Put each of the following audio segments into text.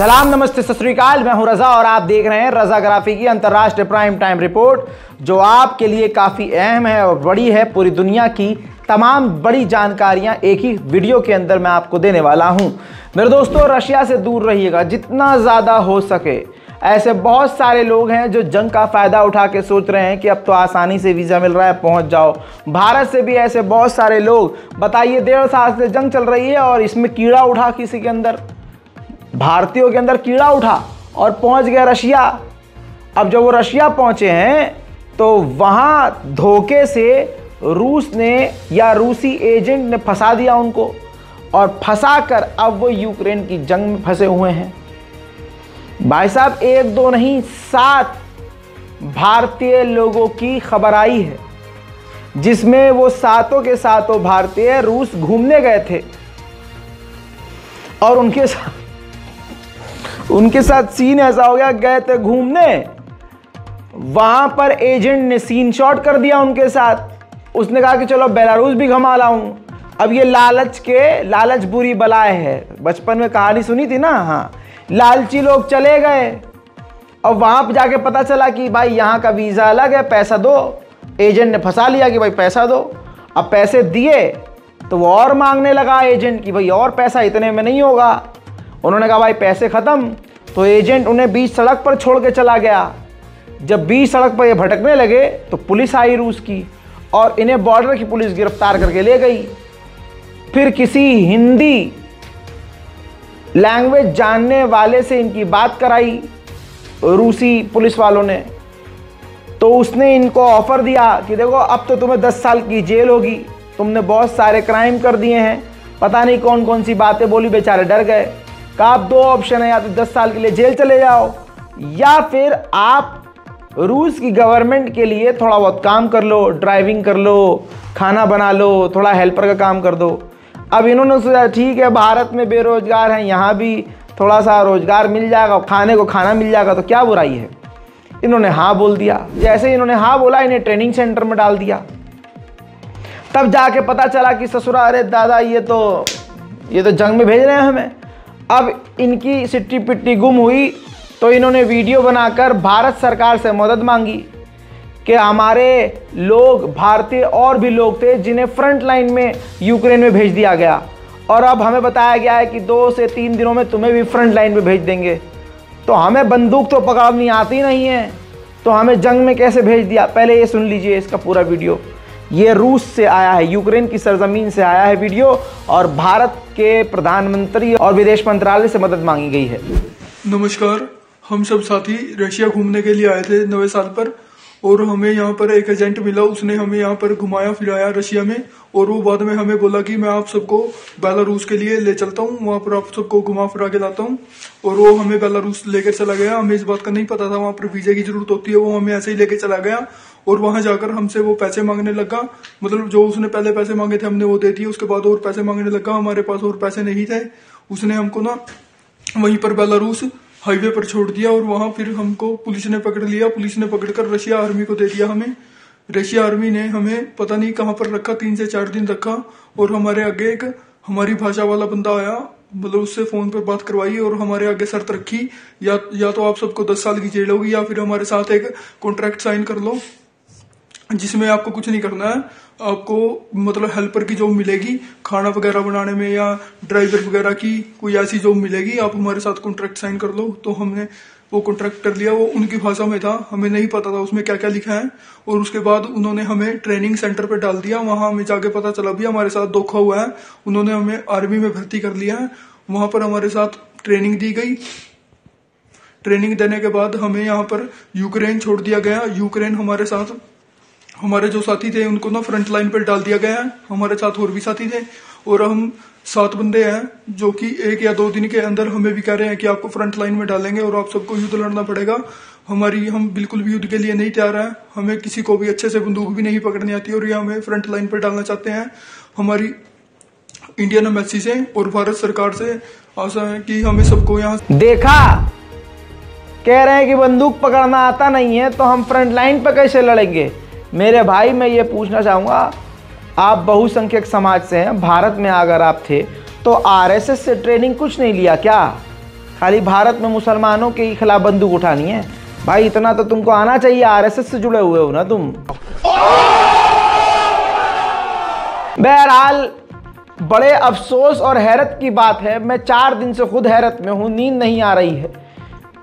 सलाम, नमस्ते, सत श्री अकाल। मैं हूं रजा और आप देख रहे हैं रजाग्राफी की अंतर्राष्ट्रीय प्राइम टाइम रिपोर्ट, जो आपके लिए काफ़ी अहम है और बड़ी है। पूरी दुनिया की तमाम बड़ी जानकारियां एक ही वीडियो के अंदर मैं आपको देने वाला हूं। मेरे दोस्तों, रशिया से दूर रहिएगा जितना ज़्यादा हो सके। ऐसे बहुत सारे लोग हैं जो जंग का फ़ायदा उठा के सोच रहे हैं कि अब तो आसानी से वीज़ा मिल रहा है, पहुंच जाओ। भारत से भी ऐसे बहुत सारे लोग, बताइए 1.5 साल से जंग चल रही है और इसमें कीड़ा उठा किसी के अंदर, भारतीयों के अंदर कीड़ा उठा और पहुंच गया रशिया। अब जब वो रशिया पहुंचे हैं तो वहां धोखे से रूस ने या रूसी एजेंट ने फंसा दिया उनको, और फंसाकर अब वो यूक्रेन की जंग में फंसे हुए हैं। भाई साहब, 1-2 नहीं 7 भारतीय लोगों की खबर आई है, जिसमें वो सातों के सातों भारतीय रूस घूमने गए थे और उनके साथ सीन ऐसा हो गया, गए थे घूमने, वहां पर एजेंट ने सीन शॉट कर दिया उनके साथ। उसने कहा कि चलो बेलारूस भी घुमा लाऊं। अब ये लालच बुरी बलाए है। बचपन में कहानी सुनी थी ना, हाँ, लालची लोग चले गए और वहां पर जाके पता चला कि भाई यहाँ का वीज़ा अलग है, पैसा दो। एजेंट ने फंसा लिया कि भाई पैसा दो। अब पैसे दिए तो वो और मांगने लगा एजेंट कि भाई और पैसा इतने में नहीं होगा। उन्होंने कहा भाई पैसे ख़त्म। तो एजेंट उन्हें बीच सड़क पर छोड़ के चला गया। जब बीच सड़क पर ये भटकने लगे तो पुलिस आई रूस की और इन्हें बॉर्डर की पुलिस गिरफ्तार करके ले गई। फिर किसी हिंदी लैंग्वेज जानने वाले से इनकी बात कराई रूसी पुलिस वालों ने, तो उसने इनको ऑफ़र दिया कि देखो अब तो तुम्हें 10 साल की जेल होगी, तुमने बहुत सारे क्राइम कर दिए हैं। पता नहीं कौन कौन सी बातें बोली, बेचारे डर गए। कहा आप 2 ऑप्शन है, या तो 10 साल के लिए जेल चले जाओ या फिर आप रूस की गवर्नमेंट के लिए थोड़ा बहुत काम कर लो, ड्राइविंग कर लो, खाना बना लो, थोड़ा हेल्पर का काम कर दो। अब इन्होंने सोचा ठीक है, भारत में बेरोजगार हैं, यहाँ भी थोड़ा सा रोजगार मिल जाएगा, खाने को खाना मिल जाएगा, तो क्या बुराई है। इन्होंने हाँ बोल दिया। जैसे ही इन्होंने हाँ बोला, इन्हें ट्रेनिंग सेंटर में डाल दिया। तब जाके पता चला कि ससुरा, अरे दादा ये तो जंग में भेज रहे हैं हमें। अब इनकी सिट्टी पिट्टी गुम हुई तो इन्होंने वीडियो बनाकर भारत सरकार से मदद मांगी कि हमारे लोग, भारतीय और भी लोग थे जिन्हें फ्रंट लाइन में यूक्रेन में भेज दिया गया, और अब हमें बताया गया है कि 2 से 3 दिनों में तुम्हें भी फ्रंट लाइन में भेज देंगे। तो हमें बंदूक तो पकड़नी आती नहीं है, तो हमें जंग में कैसे भेज दिया। पहले ये सुन लीजिए इसका पूरा वीडियो। ये रूस से आया है, यूक्रेन की सरजमीन से आया है वीडियो, और भारत के प्रधानमंत्री और विदेश मंत्रालय से मदद मांगी गई है। नमस्कार, हम सब साथी रशिया घूमने के लिए आए थे नए साल पर, और हमें यहाँ पर एक एजेंट मिला। उसने हमें यहाँ पर घुमाया फिराया रशिया में, और वो बाद में हमें बोला कि मैं आप सबको बेलारूस के लिए ले चलता हूँ, वहां पर आप सबको घुमा फिरा के लाता हूँ। और वो हमें बेलारूस लेकर चला गया। हमें इस बात का नहीं पता था वहां पर वीजा की जरूरत होती है, वो हमें ऐसे ही लेके चला गया। और वहां जाकर हमसे वो पैसे मांगने लगा, मतलब जो उसने पहले पैसे मांगे थे हमने वो दे दिए, उसके बाद और पैसे मांगने लगा। हमारे पास और पैसे नहीं थे। उसने हमको ना वहीं पर बेलारूस हाईवे पर छोड़ दिया, और वहां फिर हमको पुलिस ने पकड़ लिया। पुलिस ने पकड़कर रशिया आर्मी को दे दिया हमें। रशिया आर्मी ने हमें पता नहीं कहां पर रखा, 3 से 4 दिन रखा। और हमारे आगे एक हमारी भाषा वाला बंदा आया, मतलब उससे फोन पर बात करवाई और हमारे आगे शर्त रखी, या तो आप सबको 10 साल की जेल होगी या फिर हमारे साथ एक कॉन्ट्रैक्ट साइन कर लो, जिसमें आपको कुछ नहीं करना है। आपको मतलब हेल्पर की जॉब मिलेगी, खाना वगैरह बनाने में, या ड्राइवर वगैरह की कोई ऐसी जॉब मिलेगी, आप हमारे साथ कॉन्ट्रैक्ट साइन कर लो। तो हमने वो कॉन्ट्रैक्ट कर लिया। वो उनकी भाषा में था, हमें नहीं पता था उसमें क्या क्या लिखा है। और उसके बाद उन्होंने हमें ट्रेनिंग सेंटर पे डाल दिया। वहां हमें जाके पता चला भी हमारे साथ धोखा हुआ है। उन्होंने हमें आर्मी में भर्ती कर लिया है। वहां पर हमारे साथ ट्रेनिंग दी गई। ट्रेनिंग देने के बाद हमें यहाँ पर यूक्रेन छोड़ दिया गया। यूक्रेन हमारे साथ, हमारे जो साथी थे उनको ना फ्रंट लाइन पर डाल दिया गया है। हमारे साथ और भी साथी थे, और हम 7 बंदे हैं जो कि 1 या 2 दिन के अंदर हमें भी कह रहे हैं कि आपको फ्रंट लाइन में डालेंगे और आप सबको युद्ध लड़ना पड़ेगा। हम बिल्कुल भी युद्ध के लिए नहीं तैयार है। हमें किसी को भी अच्छे से बंदूक भी नहीं पकड़नी आती, और ये हमें फ्रंट लाइन पर डालना चाहते हैं। हमारी इंडियन एम्बेसी से और भारत सरकार से आशा है कि हमें सबको यहाँ देखा, कह रहे हैं कि बंदूक पकड़ना आता नहीं है तो हम फ्रंट लाइन पर कैसे लड़ेंगे। मेरे भाई, मैं ये पूछना चाहूँगा, आप बहुसंख्यक समाज से हैं, भारत में अगर आप थे तो आरएसएस से ट्रेनिंग कुछ नहीं लिया क्या? खाली भारत में मुसलमानों के खिलाफ बंदूक उठानी है। भाई इतना तो तुमको आना चाहिए, आरएसएस से जुड़े हुए हो ना तुम। बहरहाल बड़े अफसोस और हैरत की बात है, मैं 4 दिन से खुद हैरत में हूं, नींद नहीं आ रही है।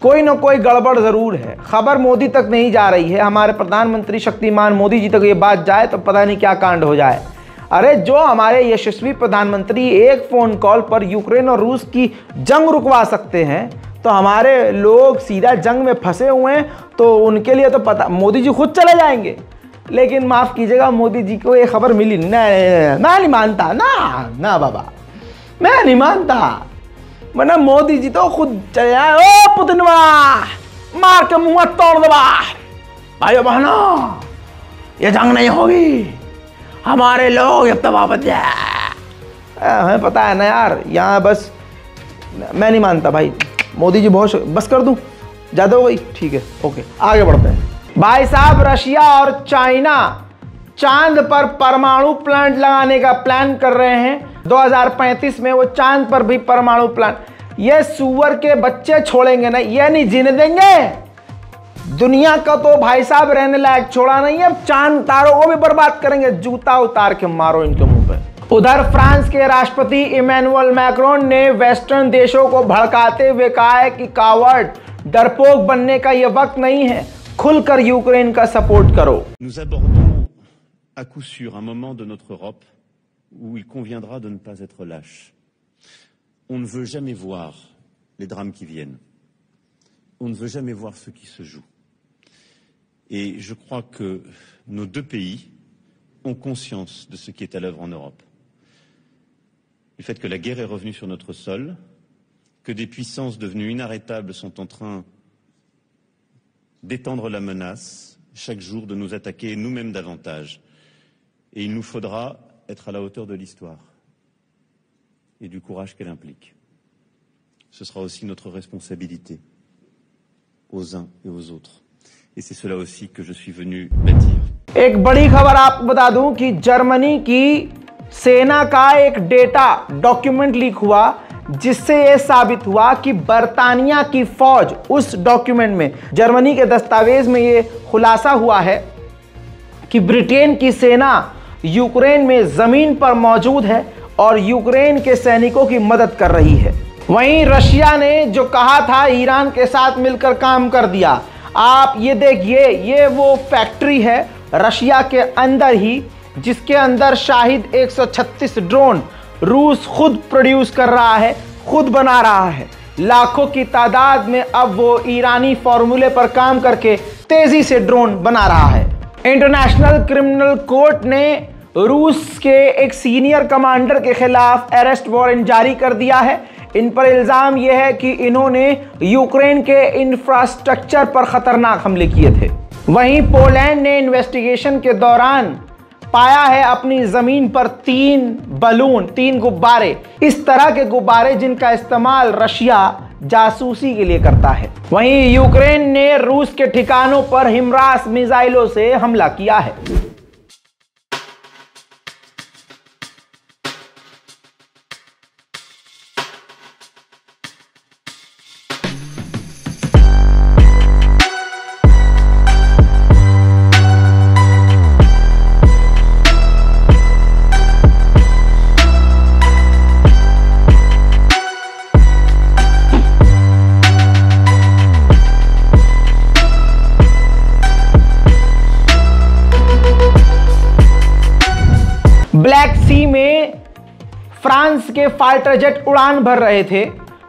कोई ना कोई गड़बड़ जरूर है। खबर मोदी तक नहीं जा रही है, हमारे प्रधानमंत्री शक्तिमान मोदी जी तक ये बात जाए तो पता नहीं क्या कांड हो जाए। अरे जो हमारे यशस्वी प्रधानमंत्री एक फोन कॉल पर यूक्रेन और रूस की जंग रुकवा सकते हैं, तो हमारे लोग सीधा जंग में फंसे हुए हैं, तो उनके लिए तो पता मोदी जी खुद चले जाएंगे। लेकिन माफ कीजिएगा, मोदी जी को ये खबर मिली नहीं। मैं नहीं मानता ना बाबा, मैं नहीं मानता। वरना मोदी जी तो खुद चले जाए। ओ पुतनवा, मार के मुंह तोड़ दबा। भाइयों बहनों, ये जंग नहीं होगी, हमारे लोग अब तो वापस जाए। हमें पता है ना यार, यहाँ बस मैं नहीं मानता भाई। मोदी जी बहुत बस कर दूं, ज्यादा हो गई, ठीक है, ओके आगे बढ़ते हैं। भाई साहब, रशिया और चाइना चांद पर परमाणु प्लांट लगाने का प्लान कर रहे हैं। 2035 में वो चांद पर भी परमाणु प्लांट। ये सुअर के बच्चे छोड़ेंगे ना, ये नहीं जीने देंगे। दुनिया का तो भाई साहब रहने लायक छोड़ा नहीं है, अब चांद तारों को भी बर्बाद करेंगे। जूता उतार के मारो इनके मुंह पे। उधर फ्रांस के राष्ट्रपति इमैनुअल मैक्रोन ने वेस्टर्न देशों को भड़काते हुए कहा है कि कावर्ड, डरपोक बनने का यह वक्त नहीं है, खुलकर यूक्रेन का सपोर्ट करो। Nous abordons à coup sûr un moment de notre Europe où il conviendra de ne pas être lâche. On ne veut jamais voir les drames qui viennent. On ne veut jamais voir ce qui se joue. Et je crois que nos deux pays ont conscience de ce qui est à l'œuvre en Europe. Le fait que la guerre est revenue sur notre sol, que des puissances devenues inarrêtables sont en train d'étendre la menace, chaque jour de nous attaquer nous-mêmes davantage. Et il nous faudra être à la hauteur de l'histoire et du courage qu'elle implique. Ce sera aussi notre responsabilité aux uns et aux autres. Et c'est cela aussi que je suis venu bâtir. एक बड़ी खबर आपको बता दूं कि Germany की सेना का एक डेटा डॉक्यूमेंट लीक हुआ, जिससे यह साबित हुआ कि बर्तानिया की फौज, उस डॉक्यूमेंट में, जर्मनी के दस्तावेज में यह खुलासा हुआ है कि ब्रिटेन की सेना यूक्रेन में जमीन पर मौजूद है और यूक्रेन के सैनिकों की मदद कर रही है। वहीं रशिया ने जो कहा था ईरान के साथ मिलकर काम कर दिया। आप ये देखिए, ये वो फैक्ट्री है रशिया के अंदर ही, जिसके अंदर शाहिद 136 ड्रोन रूस खुद प्रोड्यूस कर रहा है, खुद बना रहा है। लाखों की तादाद में अब वो ईरानी फॉर्मूले पर काम करके तेजी से ड्रोन बना रहा है। इंटरनेशनल क्रिमिनल कोर्ट ने रूस के एक सीनियर कमांडर के खिलाफ अरेस्ट वारंट जारी कर दिया है। इन पर इल्जाम यह है कि इन्होंने यूक्रेन के इंफ्रास्ट्रक्चर पर खतरनाक हमले किए थे। वहीं पोलैंड ने इन्वेस्टिगेशन के दौरान पाया है अपनी जमीन पर 3 गुब्बारे, इस तरह के गुब्बारे जिनका इस्तेमाल रशिया जासूसी के लिए करता है। वहीं यूक्रेन ने रूस के ठिकानों पर हिमरास मिसाइलों से हमला किया है। ब्लैक सी में फ्रांस के फाइटर जेट उड़ान भर रहे थे।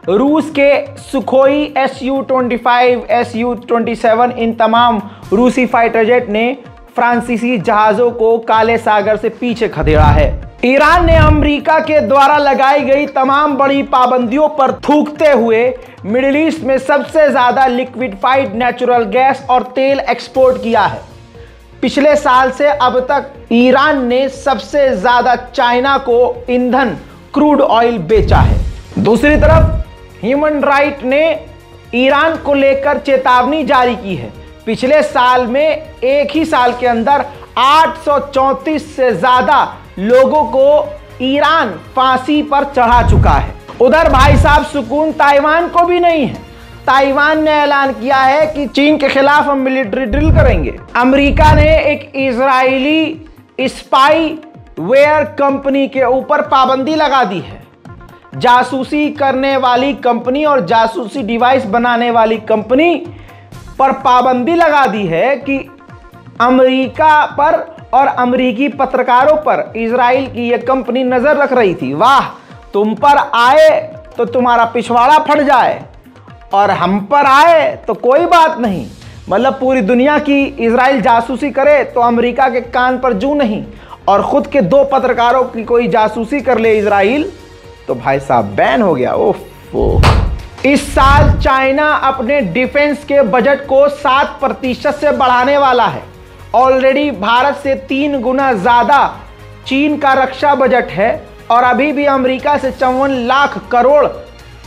रूस के सुखोई Su-25, Su-27 इन तमाम रूसी फाइटर जेट ने फ्रांसीसी जहाजों को काले सागर से पीछे खदेड़ा है। ईरान ने अमेरिका के द्वारा लगाई गई तमाम बड़ी पाबंदियों पर थूकते हुए मिडिल ईस्ट में सबसे ज्यादा लिक्विफाइड नेचुरल गैस और तेल एक्सपोर्ट किया है। पिछले साल से अब तक ईरान ने सबसे ज्यादा चाइना को ईंधन, क्रूड ऑयल बेचा है। दूसरी तरफ ह्यूमन राइट ने ईरान को लेकर चेतावनी जारी की है। पिछले साल में एक ही साल के अंदर 834 से ज्यादा लोगों को ईरान फांसी पर चढ़ा चुका है। उधर भाई साहब सुकून ताइवान को भी नहीं है। ताइवान ने ऐलान किया है कि चीन के खिलाफ हम मिलिट्री ड्रिल करेंगे। अमेरिका ने एक इजरायली स्पाईवेयर कंपनी के ऊपर पाबंदी लगा दी है। जासूसी करने वाली कंपनी और जासूसी डिवाइस बनाने वाली कंपनी पर पाबंदी लगा दी है कि अमेरिका पर और अमेरिकी पत्रकारों पर इजराइल की यह कंपनी नजर रख रही थी। वाह, तुम पर आए तो तुम्हारा पिछवाड़ा फट जाए और हम पर आए तो कोई बात नहीं। मतलब पूरी दुनिया की इजराइल जासूसी करे तो अमेरिका के कान पर जू नहीं, और खुद के 2 पत्रकारों की कोई जासूसी कर ले इजराइल तो भाई साहब बैन हो गया। ओफ। इस साल चाइना अपने डिफेंस के बजट को 7% से बढ़ाने वाला है। ऑलरेडी भारत से 3 गुना ज्यादा चीन का रक्षा बजट है और अभी भी अमेरिका से 54 लाख करोड़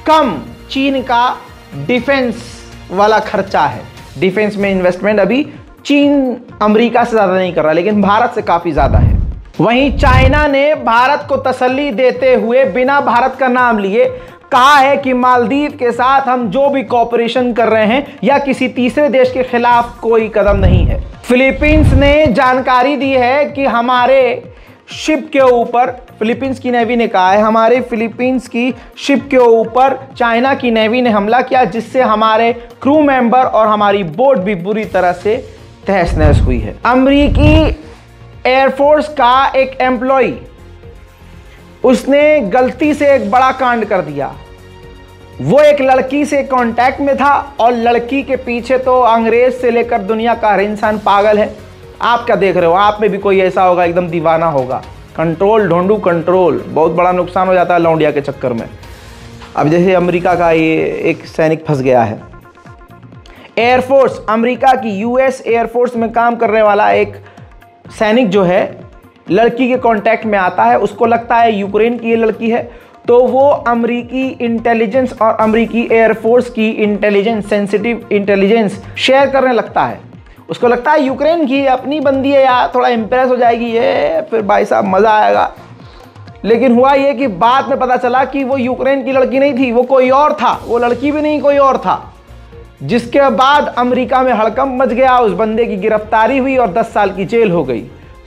कम चीन का डिफेंस वाला खर्चा है। डिफेंस में इन्वेस्टमेंट अभी चीन अमेरिका से ज्यादा नहीं कर रहा, लेकिन भारत से काफी ज्यादा है। वहीं चाइना ने भारत को तसल्ली देते हुए बिना भारत का नाम लिए कहा है कि मालदीव के साथ हम जो भी कॉपरेशन कर रहे हैं या किसी तीसरे देश के खिलाफ कोई कदम नहीं है। फिलीपींस ने जानकारी दी है कि हमारे शिप के ऊपर, फिलीपींस की नेवी ने कहा है हमारे फिलीपींस की शिप के ऊपर चाइना की नेवी ने हमला किया, जिससे हमारे क्रू मेंबर और हमारी बोट भी बुरी तरह से तहस नहस हुई है। अमेरिकी एयरफोर्स का एक एम्प्लॉई, उसने गलती से एक बड़ा कांड कर दिया। वो एक लड़की से कांटेक्ट में था और लड़की के पीछे तो अंग्रेज से लेकर दुनिया का हर इंसान पागल है। आप क्या देख रहे हो? आप में भी कोई ऐसा होगा, एकदम दीवाना होगा। कंट्रोल ढूंढू कंट्रोल, बहुत बड़ा नुकसान हो जाता है लौंडिया के चक्कर में। अब जैसे अमेरिका का ये एक सैनिक फंस गया है। एयरफोर्स, अमेरिका की यूएस एयरफोर्स में काम करने वाला एक सैनिक जो है लड़की के कांटेक्ट में आता है। उसको लगता है यूक्रेन की ये लड़की है, तो वो अमेरिकी इंटेलिजेंस और अमेरिकी एयरफोर्स की इंटेलिजेंस, सेंसिटिव इंटेलिजेंस शेयर करने लगता है। उसको लगता है यूक्रेन की अपनी बंदी है यार, थोड़ा इंप्रेस हो जाएगी ये, फिर भाई साहब मज़ा आएगा। लेकिन हुआ ये कि बाद में पता चला कि वो यूक्रेन की लड़की नहीं थी, वो कोई और था। वो लड़की भी नहीं, कोई और था। जिसके बाद अमेरिका में हड़कंप मच गया, उस बंदे की गिरफ्तारी हुई और 10 साल की जेल हो गई।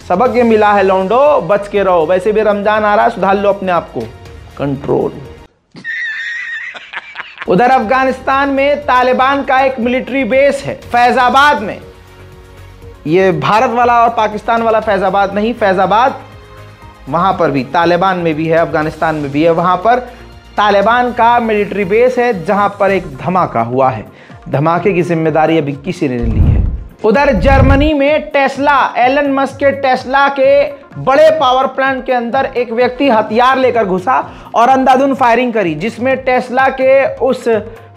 सबक ये मिला है लौंडो, बच के रहो। वैसे भी रमजान आ रहा है, सुधार लो अपने आप को। कंट्रोल। उधर अफगानिस्तान में तालिबान का एक मिलिट्री बेस है फैजाबाद में। ये भारत वाला और पाकिस्तान वाला फैजाबाद नहीं, फैजाबाद वहां पर भी तालिबान में भी है, अफगानिस्तान में भी है। वहां पर तालिबान का मिलिट्री बेस है जहां पर एक धमाका हुआ है। धमाके की जिम्मेदारी अभी किसी ने नहीं ली है। उधर जर्मनी में टेस्ला, एलन मस्क के टेस्ला के बड़े पावर प्लांट के अंदर एक व्यक्ति हथियार लेकर घुसा और अंधाधुंध फायरिंग करी, जिसमें टेस्ला के उस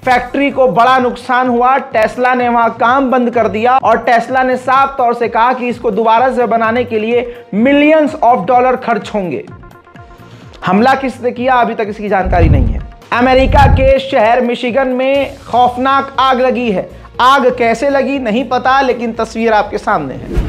फैक्ट्री को बड़ा नुकसान हुआ। टेस्ला ने वहां काम बंद कर दिया और टेस्ला ने साफ तौर से कहा कि इसको दोबारा से बनाने के लिए मिलियंस ऑफ डॉलर खर्च होंगे। हमला किसने किया अभी तक इसकी जानकारी नहीं है। अमेरिका के शहर मिशिगन में खौफनाक आग लगी है। आग कैसे लगी नहीं पता, लेकिन तस्वीर आपके सामने है।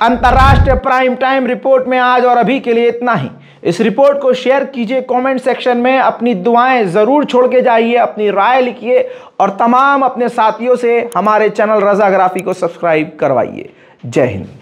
अंतर्राष्ट्रीय प्राइम टाइम रिपोर्ट में आज और अभी के लिए इतना ही। इस रिपोर्ट को शेयर कीजिए, कमेंट सेक्शन में अपनी दुआएं जरूर छोड़ के जाइए, अपनी राय लिखिए और तमाम अपने साथियों से हमारे चैनल रजाग्राफी को सब्सक्राइब करवाइए। जय हिंद।